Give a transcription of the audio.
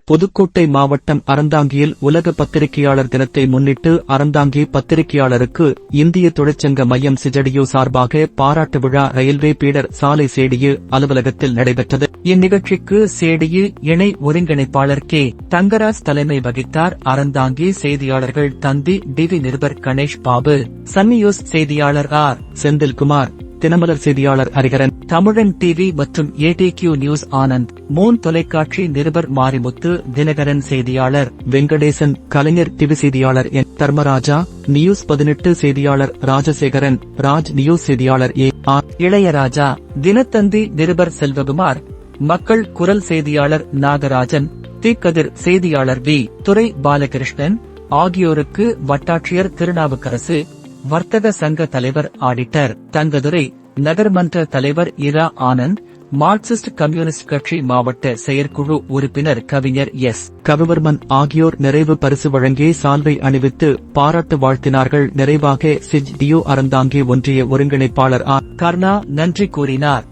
புதுக்கோட்டை மாவட்டம் அறந்தாங்கியில் உலக பத்திரிகையாளர் தினத்தை முன்னிட்டு அறந்தாங்கி பத்திரிகையாளருக்கு இந்திய தொழிற்சங்க மையம் சிஜடியு சார்பாக பாராட்டு விழா ரயில்வே பீடர் சாலை சேடியு அலுவலகத்தில் நடைபெற்றது. இந்நிகழ்ச்சிக்கு சேடியு இணை ஒருங்கிணைப்பாளர் கே. தங்கராஜ் தலைமை வகித்தார். அறந்தாங்கி செய்தியாளர்கள் தந்தி டிவி நிருபர் கணேஷ் பாபு, சன் நியூஸ் செய்தியாளர் ஆர். செந்தில்குமார், தினமலர் செய்தியாளர் ஹரிகரன், தமிழன் டிவி மற்றும் ஏடிகியூ நியூஸ் ஆனந்த், மூன் தொலைக்காட்சி நிருபர் மாரிமுத்து, தினகரன் செய்தியாளர் வெங்கடேசன், கலைஞர் டிவி செய்தியாளர் என். தர்மராஜா, நியூஸ் 18 செய்தியாளர் ராஜசேகரன், ராஜ் நியூஸ் செய்தியாளர் ஏ. ஆர். இளையராஜா, தினத்தந்தி நிருபர் செல்வகுமார், மக்கள் குரல் செய்தியாளர் நாகராஜன், தீக்கதிர் செய்தியாளர் வி. துரை பாலகிருஷ்ணன் ஆகியோருக்கு வட்டாட்சியர் திருநாவுக்கரசு, வர்த்தக சங்க தலைவர் ஆடிட்டர் தங்கதுரை, நகர்மன்ற தலைவர் இரா ஆனந்த், மார்க்சிஸ்ட் கம்யூனிஸ்ட் கட்சி மாவட்ட செயற்குழு உறுப்பினர் கவிஞர் எஸ். கவிவர்மன் ஆகியோர் நிறைவு பரிசு வழங்கி சால்வை அணிவித்து பாராட்டு வாழ்த்தினார்கள். நிறைவாக சிஜடியு அறந்தாங்கி ஒன்றிய ஒருங்கிணைப்பாளர் ஆர். கர்ணா நன்றி கூறினார்.